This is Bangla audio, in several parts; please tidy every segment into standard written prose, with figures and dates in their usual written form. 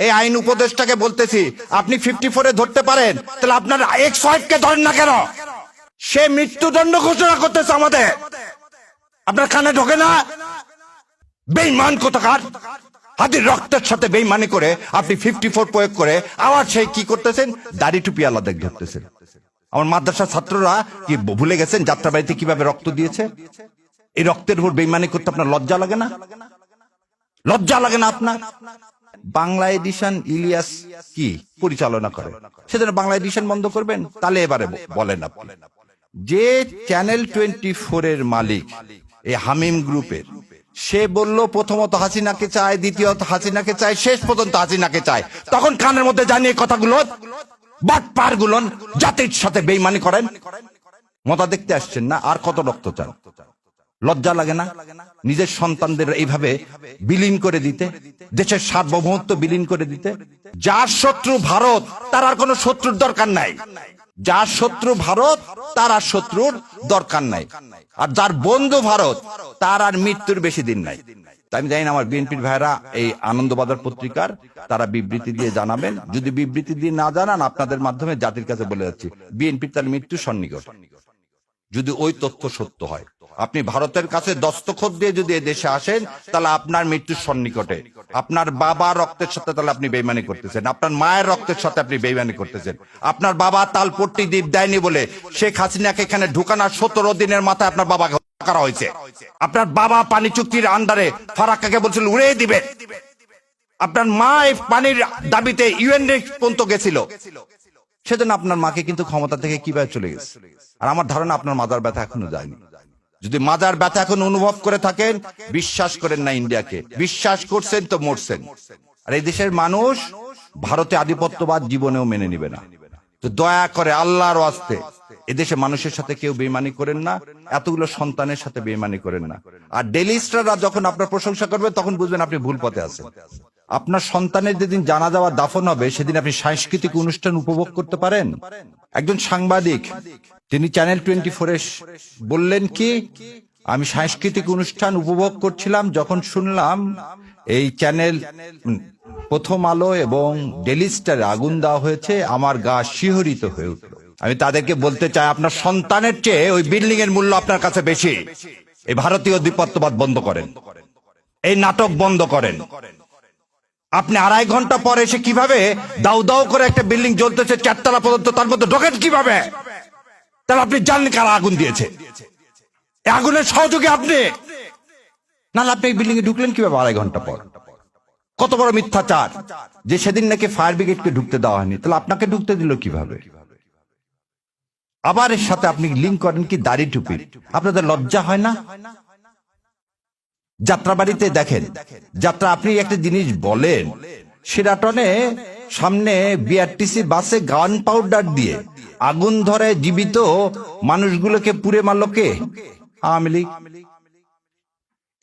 এই আইন উপদেষ্টাকে বলতেছি, আপনি 54-এ ধরতে পারেন, তাহলে আপনার এক্স ওয়াইফকে ধরেন না কেন? সে মৃত্যুদণ্ড ঘোষণা করতেছে আমাদের, আপনার কানে ঢোকে না? বেঈমান কোথাকার! হাদির রক্তের সাথে বেঈমানি করে আপনি 54 প্রয়োগ করে আবার সেই কি করতেছেন, দাড়ি টুপি আলাদা ধরতেছেন। আমার মাদ্রাসার ছাত্ররা কি ভুলে গেছেন যাত্রাবাড়িতে কিভাবে রক্ত দিয়েছে? এই রক্তের উপর বেঈমানি করতে আপনার লজ্জা লাগে না? লজ্জা লাগে না আপনার? বাংলা এডিশন ইলিয়াস কি পরিচালনা করে, সেজন্য বাংলা এডিশন বন্ধ করবেন? তাহলে এবারে বলেন আপনি, যে চ্যানেল 24 এর মালিক এই হামিম গ্রুপের, সে বলল প্রথমত হাসিনাকে চায়, দ্বিতীয়ত হাসিনাকে চায়, শেষ পর্যন্ত হাসিনাকে চায়, তখন কানের মধ্যে জানিয়ে কথাগুলো বাটপার গুলো জাতির সাথে বেঈমানি করেন। মজা দেখতে আসছেন না? আর কত রক্ত চান? লজ্জা লাগে না নিজের সন্তানদের এইভাবে বিলীন করে দিতে, দেশের সার্বভৌমত্ব বিলীন করে দিতে? যার শত্রু ভারত, তার আর কোনো শত্রুর দরকার নাই। যার শত্রু ভারত, তার আর শত্রুর দরকার নাই। আর যার বন্ধু ভারত, তার আর মৃত্যুর বেশি দিন নাই। তাই আমি জানি না আমার বিএনপির ভাইরা এই আনন্দবাজার পত্রিকার তারা বিবৃতি দিয়ে জানাবেন। যদি বিবৃতি দিয়ে না জানান, আপনাদের মাধ্যমে জাতির কাছে বলে যাচ্ছি, বিএনপির তার মৃত্যু সন্নিকট। যদি ওই তথ্য সত্য হয়, আপনি ভারতের কাছে দস্তখত দিয়ে যদি দেশে আসেন, তাহলে আপনার মৃত্যুর সন্নিকটে। আপনার বাবা রক্তের সাথে তাহলে আপনি বেইমানি করতেছেন, আপনার মায়ের রক্তের সাথে আপনি বেইমানি করতেছেন। আপনার বাবা তালপট্টি দ্বীপ দেয়নি বলে শেখ হাসিনাকে এখানে ঢুকানোর 17 দিনের মাথায় আপনার বাবাকে হত্যা করা হয়েছে। আপনার বাবা পানি চুক্তির আন্ডারে ফারাক্কাকে বলছিল উড়িয়ে দিবে। আপনার মা এই পানির দাবিতে ইউএন পর্যন্ত গেছিল, সেজন্য আপনার মাকে কিন্তু ক্ষমতা থেকে কিভাবে চলে গেছে। আর আমার ধারণা আপনার মাজার ব্যথা এখনো যায়নি। যদি মাজার ব্যথা এখন অনুভব করে থাকেন, বিশ্বাস করেন না ইন্ডিয়াকে, বিশ্বাস করছেন তো মরছেন। আর এই দেশের মানুষ ভারতে আধিপত্যবাদ জীবনেও মেনে নিবে না। তো দয়া করে আল্লাহর ওয়াস্তে এদেশে মানুষের সাথে কেউ বেইমানি করেন না, এতগুলো সন্তানের সাথে বেইমানি করেন না। আর ডেইলি স্টাররা যখন আপনার প্রশংসা করবে, তখন বুঝবেন আপনি ভুল পথে আছেন। আপনার সন্তানের যেদিন জানা যাওয়া দাফন হবে, সেদিন আপনি সাংস্কৃতিক অনুষ্ঠান উপভোগ করতে পারেন। একজন সাংবাদিক তিনি চ্যানেল 24-এ বললেন কি, আমি সাংস্কৃতিক অনুষ্ঠান উপভোগ করছিলাম, যখন শুনলাম এই চ্যানেল প্রথম আলো এবং ডেইলি স্টারে আগুন দেওয়া হয়েছে, আমার গা শিহরিত হয়ে উঠল। আমি তাদেরকে বলতে চাই, আপনার সন্তানের চেয়ে ওই বিল্ডিং এর মূল্য আপনার কাছে বেশি। এই ভারতীয় আধিপত্যবাদ বন্ধ করেন, এই নাটক বন্ধ করেন। আপনি 2.5 ঘন্টা পরে এসে কিভাবে দাউ দাউ করে একটা বিল্ডিং জ্বলতেছে 4 তলা পর্যন্ত, তার মধ্যে ঢোকেন কিভাবে? তাহলে আপনি জানেন কারা আগুন দিয়েছে? এই আগুনের সহযোগী আপনি, নাহলে আপনি এই বিল্ডিং এ ঢুকলেন কিভাবে 2.5 ঘন্টা পর? কত বড় মিথ্যাচার যে সেদিন নাকি ফায়ার ব্রিগেডকে ঢুকতে দেওয়া হয়নি, তাহলে আপনাকে ঢুকতে দিল কিভাবে? আবার এর সাথে আপনি লিঙ্ক করেন কি দাড়ি টুপি। আপনাদের লজ্জা হয় না? যাত্রাবাড়িতে দেখেন, যাত্রা আপনি একটা জিনিস বলেন, সেরাটনে সামনে বিআরটিসি বাসে গান পাউডার দিয়ে আগুন ধরে জীবিত মানুষগুলোকে পুড়ে মারল কে? আওয়ামী লীগ।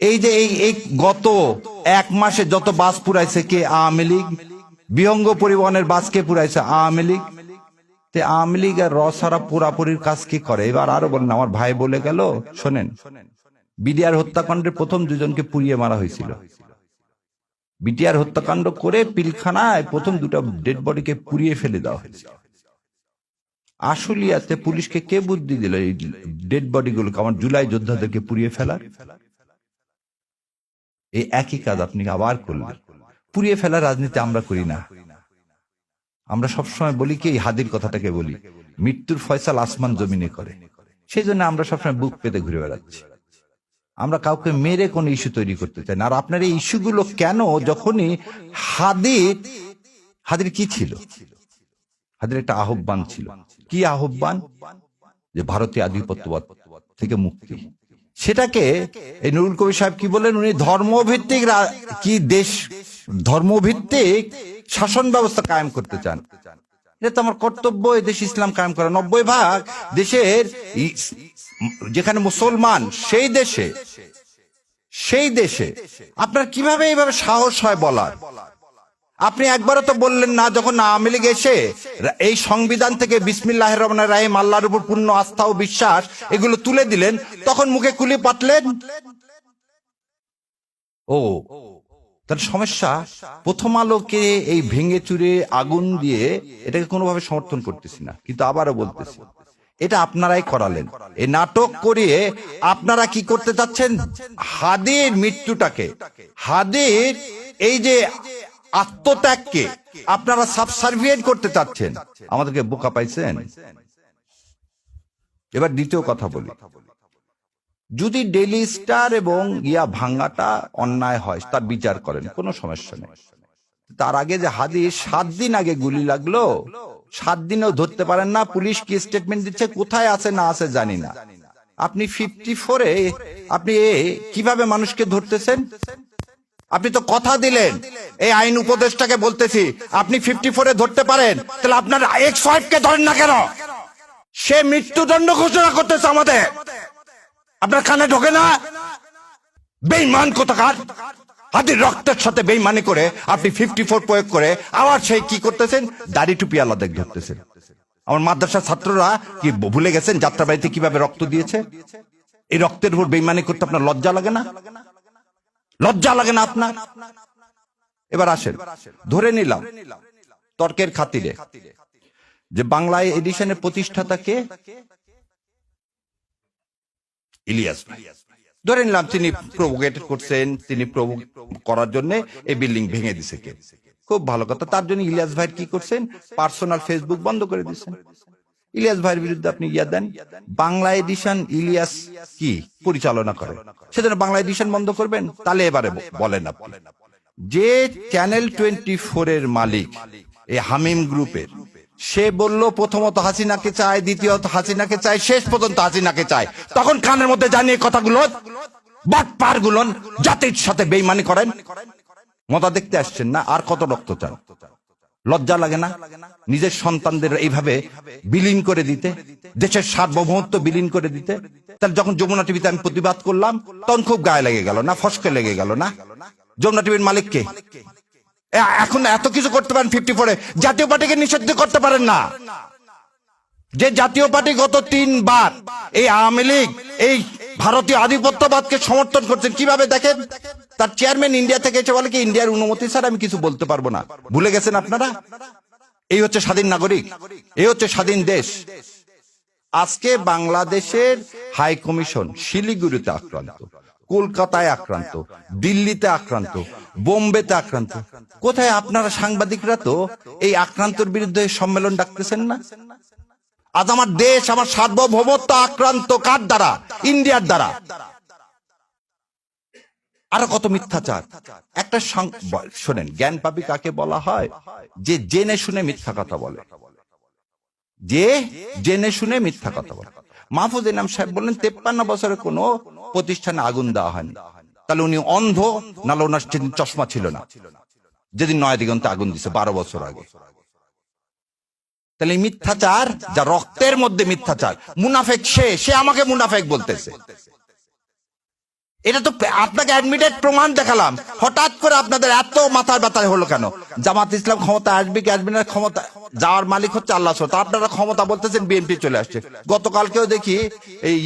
এই যে এই গত 1 মাসে যত বাস পুরাইছে কে? আওয়ামী লীগ। বিহঙ্গ পরিবহনের বাস কে পুরাইছে? আওয়ামী লীগ। আওয়ামী লীগ আর রসারা পুরাপুরির কাজ কি করে? এবার আরো বলেন, আমার ভাই বলে গেল, শোনেন, বিডিআর হত্যাকাণ্ডের প্রথম 2 জনকে পুড়িয়ে মারা হয়েছিল। বিডিআর হত্যাকাণ্ড করে পিলখানায় প্রথম 2টা ডেড বডিকে পুড়িয়ে ফেলে দেওয়া হয়েছিল। আশুলিয়াতে পুলিশকে কে বুদ্ধি দিল এই ডেড বডিগুলোকে, আমার জুলাই যোদ্ধাদেরকে পুড়িয়ে ফেলার? এই একই কাজ আপনি আবার করলেন। পুড়িয়ে ফেলার রাজনীতি আমরা করি না। আমরা সবসময় বলি কি, হাদির কথাটাকে বলি, মৃত্যুর ফয়সাল আসমান জমিনে করে। সেই জন্য আমরা সবসময় বুক পেতে ঘুরে বেড়াচ্ছি। আমরা কাউকে মেরে কোন ইস্যু তৈরি করতে চাই না। আর আপনার এই ইস্যুগুলো কেন? যখনই হাদির কি ছিল? হাদির একটা আহ্বান ছিল। কি আহ্বান? যে ভারতীয় আধিপত্যবাদ থেকে মুক্তি। সেটাকে এই নুরুল কবির সাহেব কি বলেন, উনি ধর্মভিত্তিক কি দেশ, ধর্মভিত্তিক শাসন ব্যবস্থা কায়েম করতে চান। এটা তো আমার কর্তব্য, এই দেশ ইসলাম কায়েম করা। 90% দেশের যেখানে মুসলমান, সেই দেশে আপনার কিভাবে এইভাবে সাহস হয় বলার? আপনি একবারও তো বললেন না, যখন আওয়ামী লীগ এসে এই সংবিধান থেকে বিসমিল্লাহির রহমানির রহিম, আল্লাহর উপর পূর্ণ আস্থা ও বিশ্বাস এগুলো তুলে দিলেন, তখন মুখে কুলি পাতলেন। ও তার সমস্যা, প্রথম আলোকে এই ভেঙে চুরে আগুন দিয়ে এটাকে কোনোভাবে সমর্থন করতেছি না, কিন্তু আবারও বলতেছি এটা আপনারাই করালেন। এই নাটক করিয়ে আপনারা কি করতে চাচ্ছেন? হাদির মৃত্যুটাকে, হাদির এই যে আত্মত্যাগকে আপনারা সাবসার্ভিয়েন্ট করতে চাচ্ছেন। আমাদেরকে বোকা পাইছেন। এবার দ্বিতীয় কথা বলি, যদি ডেইলি স্টার এবং ভাঙ্গাটা অন্যায় হয় তার বিচার করেন, কোনো সমস্যা নেই। তার আগে যে হাদি 7 দিন আগে গুলি লাগলো, 7 দিনেও ধরতে পারেন না। পুলিশ কি স্টেটমেন্ট দিচ্ছে, কোথায় আছে না আছে জানি না। আপনি 54-এ আপনি কিভাবে মানুষকে ধরতেছেন? আপনি তো কথা দিলেন, এই আইন উপদেষ্টাকে বলতেছি, আপনি 54-এ ধরতে পারেন, তাহলে আপনার এক্স ওয়াইফকে ধরেন না কেন? সে মৃত্যুদণ্ড ঘোষণা করতেছে আমাদের। আপনার কানে ঢোকে না? বেঈমান কোথাকার! হাদির রক্তের সাথে বেঈমানি করে আপনি 54 প্রয়োগ করে আবার সেই কি করতেছেন? দাড়ি টুপি আলাদা ধরতেছেন। আমার মাদ্রাসার ছাত্ররা কি ভুলে গেছেন যাত্রাবাড়িতে কিভাবে রক্ত দিয়েছে? এই রক্তের উপর বেঈমানি করতে আপনার লজ্জা লাগে না? লজ্জা লাগে না আপনার? এবার আসেন, ধরে নিলাম তর্কের খাতিরে যে বাংলা এডিশনের প্রতিষ্ঠাতা কে? ইলিয়াস ভাই। ধরে নিলাম তিনি প্রভোকেট করছেন, তিনি করার জন্য এই বিল্ডিং ভেঙে দিছে কে? খুব ভালো কথা। তার জন্য ইলিয়াস ভাই কি করছেন? পার্সোনাল ফেসবুক বন্ধ করে দিচ্ছেন। ইলিয়াস ভাইয়ের বিরুদ্ধে আপনি দেন, বাংলা এডিশন ইলিয়াস কি পরিচালনা করে, সেজন্য বাংলা এডিশন বন্ধ করবেন? তাহলে এবারে বলেন আপনি, যে চ্যানেল 24-এর মালিক এই হামিম গ্রুপের, সে বলল প্রথমত হাসিনাকে চায়, দ্বিতীয়ত হাসিনাকে চায়, শেষ পর্যন্ত হাসিনাকে চায়, তখন কানের মধ্যে জানিয়ে কথাগুলো বাটপার গুলো জাতির সাথে বেইমানি করেন। মজা দেখতে আসছেন না? আর কত রক্ত চান? লজ্জা লাগে না নিজের সন্তানদের এইভাবে বিলীন করে দিতে, দেশের সার্বভৌমত্ব বিলীন করে দিতে? তাহলে যখন যমুনা টিভিতে আমি প্রতিবাদ করলাম তখন খুব গায়ে লেগে গেল না? ফসকে লেগে গেল না? যমুনা টিভির মালিক কে? এখন এত কিছু করতে পারেন 54-এ, জাতীয় পার্টিকে নিষিদ্ধ করতে পারেন না? যে জাতীয় পার্টি গত 3 বার এই আওয়ামী লীগ এই ভারতীয় আধিপত্যবাদকে সমর্থন করছেন, কিভাবে দেখেন? তার চেয়ারম্যান ইন্ডিয়া থেকে এসে বলে কি ইন্ডিয়ার অনুমতি ছাড়া আমি কিছু বলতে পারবো না। ভুলে গেছেন আপনারা? এই হচ্ছে স্বাধীন নাগরিক, এই হচ্ছে স্বাধীন দেশ। আজকে বাংলাদেশের হাই কমিশন শিলিগুড়িতে আক্রান্ত, কলকাতায় আক্রান্ত, দিল্লিতে আক্রান্ত, বোম্বেতে আক্রান্ত। কোথায় আপনারা সাংবাদিকরা তো এই আক্রান্তর বিরুদ্ধে সম্মেলন ডাকতেছেন না? আজ আমার দেশ, আমার সার্বভৌমত্ব আক্রান্ত কার দ্বারা? ইন্ডিয়ার দ্বারা। আরো কত মিথ্যাচার। একটা শোনেন, জ্ঞান পাপী কাকে বলা হয়? যে জেনে শুনে মিথ্যা কথা বলে, যে জেনে শুনে মিথ্যা কথা বলে। মাহফুজ ইনাম সাহেব বললেন 53 বছরে কোনো প্রতিষ্ঠানে আগুন দেওয়া হয়নি। তাহলে উনি অন্ধ, নাহলে ওনার চশমা ছিল না যেদিন নয়া দিগন্তে আগুন দিছে 12 বছর আগে। তাহলে মিথ্যাচার, যা রক্তের মধ্যে মিথ্যাচার, মুনাফেক সে আমাকে মুনাফেক বলতেছে। এটা তো আপনাকে অ্যাডমিটেড প্রমাণ দেখালাম, হঠাৎ করে আপনাদের এত মাথার ব্যথা হলো কেন? জামাত ইসলাম ক্ষমতা আসবে কি আসবে না, ক্ষমতা যাওয়ার মালিক হচ্ছে আল্লাহ। আপনারা ক্ষমতা বলতেছেন বিএনপি চলে আসছে। গতকালকেও দেখি এই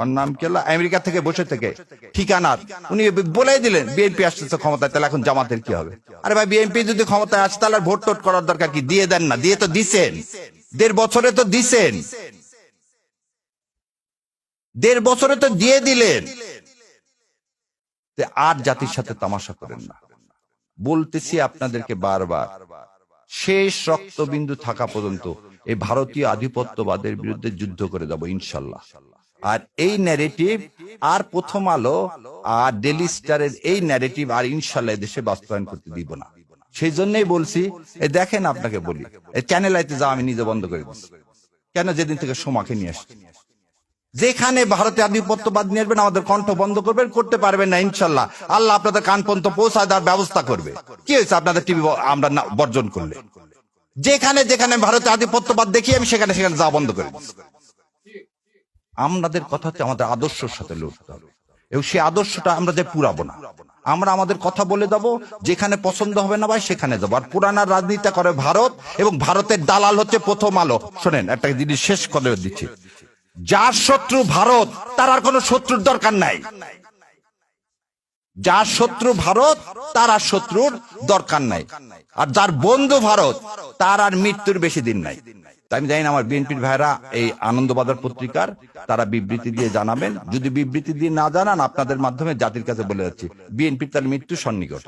ওর নাম কি, আমেরিকা থেকে বসে থেকে ঠিকানার উনি বলেই দিলেন বিএনপি আসতেছে ক্ষমতায়, তাহলে এখন জামাতের কি হবে? আরে ভাই, বিএনপি যদি ক্ষমতায় আসে তাহলে ভোট টোট করার দরকার কি? দিয়ে দেন না, দিয়ে তো দিছেন, 1.5 বছরে তো দিছেন, 1.5 বছরে তো দিয়ে দিলেন। আর জাতির সাথে তামাশা করেন না। বলতেছি আপনাদেরকে বারবার, শেষ রক্তবিন্দু থাকা পর্যন্ত এই ভারতীয় আধিপত্যবাদের বিরুদ্ধে যুদ্ধ করে দেব ইনশাল্লাহ। আর এই ন্যারেটিভ আর প্রথম আলো আর ডেইলি স্টারের এই ন্যারেটিভ আর ইনশাল্লাহ দেশে বাস্তবায়ন করতে দিব না। সেই জন্যই বলছি, দেখেন আপনাকে বলি, এই চ্যানেল আইতে যাওয়া আমি নিজে বন্ধ করে দিচ্ছি। কেন? যেদিন থেকে সোমাকে নিয়ে আসছি, যেখানে ভারতে আধিপত্যবাদ নিয়ে আসবেন আমাদের কণ্ঠ বন্ধ করবেন, করতে পারবেন না ইনশাল্লাহ। আল্লাহ আপনাদের কান পর্যন্ত পৌঁছায় দেওয়ার ব্যবস্থা করবে। কি হয়েছে আপনাদের টিভি আমরা বর্জন করলে? যেখানে যেখানে ভারতে আধিপত্যবাদ দেখি আমি সেখানে সেখানে যাওয়া বন্ধ করে দিচ্ছি। আমাদের কথা হচ্ছে আমাদের আদর্শের সাথে লড়তে হবে, এবং সেই আদর্শটা আমরা যে পুরাবো না। আমরা আমাদের কথা বলে দেবো, যেখানে পছন্দ হবে না ভাই সেখানে যাবো। আর পুরানার রাজনীতি করে ভারত, এবং ভারতের দালাল হচ্ছে প্রথম আলো। শোনেন, একটা জিনিস শেষ করে দিচ্ছি, যার শত্রু ভারত তার আর কোনো শত্রুর দরকার নাই। যার শত্রু ভারত তার আর শত্রুর দরকার নাই, আর যার বন্ধু ভারত তার আর মৃত্যুর বেশি দিন নাই। তাই আমি জানি না আমার বিএনপির ভাইরা এই আনন্দবাজার পত্রিকার তারা বিবৃতি দিয়ে জানাবেন। যদি বিবৃতি দিয়ে না জানান, আপনাদের মাধ্যমে জাতির কাছে বলে যাচ্ছি, বিএনপির তার মৃত্যু সন্নিকট।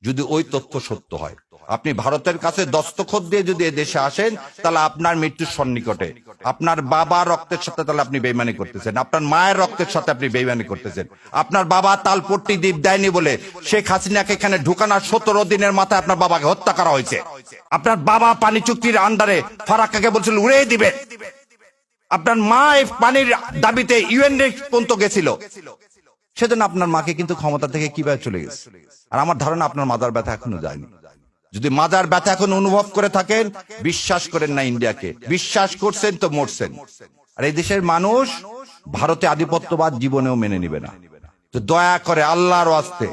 যদি ওই তথ্য সত্য হয়, আপনি ভারতের কাছে দস্তখত দিয়ে যদি দেশে আসেন, তাহলে আপনার মৃত্যুর সন্নিকটে। আপনার বাবা রক্তের সাথে তাহলে আপনি বেইমানি করতেছেন, আপনার মায়ের রক্তের সাথে আপনি বেইমানি করতেছেন। আপনার বাবা তালপট্টি দ্বীপ দেয়নি বলে শেখ হাসিনাকে এখানে ঢুকানোর 17 দিনের মাথায় আপনার বাবাকে হত্যা করা হয়েছে। আপনার বাবা পানি চুক্তির আন্ডারে ফারাক্কাকে বলছিল উড়িয়ে দিবে। আপনার মা এই পানির দাবিতে ইউএন পর্যন্ত গেছিল, সেজন্য আপনার মাকে কিন্তু ক্ষমতা থেকে কিভাবে চলে গেছে। আর আমার ধারণা আপনার মাজার ব্যথা এখনো যায়নি। যদি মাজার ব্যথা এখন অনুভব করে থাকেন, বিশ্বাস করেন না ইন্ডিয়াকে, বিশ্বাস করছেন তো মরছেন। আর এই দেশের মানুষ ভারতে আধিপত্যবাদ জীবনেও মেনে নিবে না। তো দয়া করে আল্লাহর ওয়াস্তে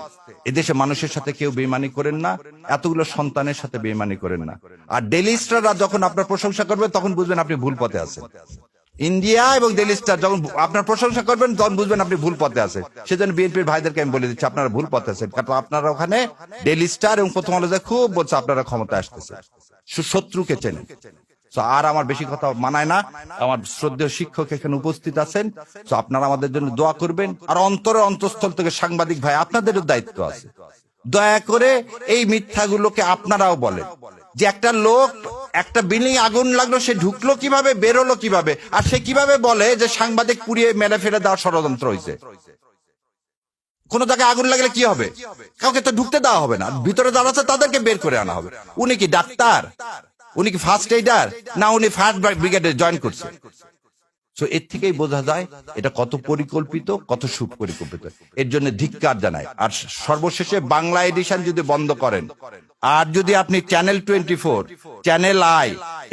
এদেশে মানুষের সাথে কেউ বেইমানি করেন না, এতগুলো সন্তানের সাথে বেইমানি করেন না। আর ডেইলি স্টাররা যখন আপনার প্রশংসা করবে, তখন বুঝবেন আপনি ভুল পথে আছেন। ইন্ডিয়া এবং ডেইলি স্টার যখন আপনার প্রশংসা করবেন, তখন বুঝবেন আপনি ভুল পথে আছেন। সেজন্য বিএনপির ভাইদেরকে আমি বলে দিচ্ছি, আপনারা ভুল পথে আছেন। কারণ আপনারা ওখানে ডেইলি স্টার এবং প্রথম আলো খুব বলছে আপনারা ক্ষমতা আসতেছে, শত্রুকে চেনেন। আর আমার বেশি কথা মানায় না। আমার শ্রদ্ধেয় শিক্ষক এখানে উপস্থিত আছেন, তো আপনারা আমাদের জন্য দোয়া করবেন। আর অন্তরের অন্তঃস্থল থেকে সাংবাদিক ভাই, আপনাদেরও দায়িত্ব আছে, দয়া করে এই মিথ্যাগুলোকে আপনারাও বলেন। যে একটা লোক, একটা বিল্ডিং আগুন লাগলো, সে ঢুকলো কিভাবে, বেরোলো কিভাবে, আর সে কিভাবে বলে যে সাংবাদিক পুড়িয়ে মেরে ফেলে দেওয়ার ষড়যন্ত্র হয়েছে। কোন জায়গায় আগুন লাগলে কি হবে? কাউকে তো ঢুকতে দেওয়া হবে না, ভিতরে যারা আছে তাদেরকে বের করে আনা হবে। উনি কি ডাক্তার? উনি কি ফার্স্ট এইডার? না উনি ফায়ার ব্রিগেডে জয়েন করছে? তো এর থেকেই বোঝা যায় এটা কত পরিকল্পিত, কত সুপরিকল্পিত। এর জন্য ধিক্কার জানাই। আর সর্বশেষে বাংলা এডিশন যদি বন্ধ করেন, আর যদি আপনি চ্যানেল 24, চ্যানেল আই,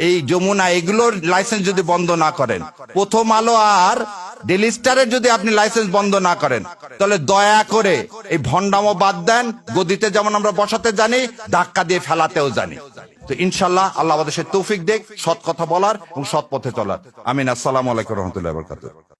এই যমুনা, এগুলোর লাইসেন্স যদি বন্ধ না করেন, প্রথম আলো আর ডেইলি স্টারের যদি আপনি লাইসেন্স বন্ধ না করেন, তাহলে দয়া করে এই ভণ্ডামো বাদ দেন। গদিতে যেমন আমরা বসাতে জানি, ধাক্কা দিয়ে ফেলাতেও জানি। তো ইনশাল্লাহ আল্লাহ আমাদের তৌফিক দেখ সৎ কথা বলার এবং সৎ পথে চলার। আমিন। আসসালামু আলাইকুম রহমতুল্লাহ বরকাতুহ।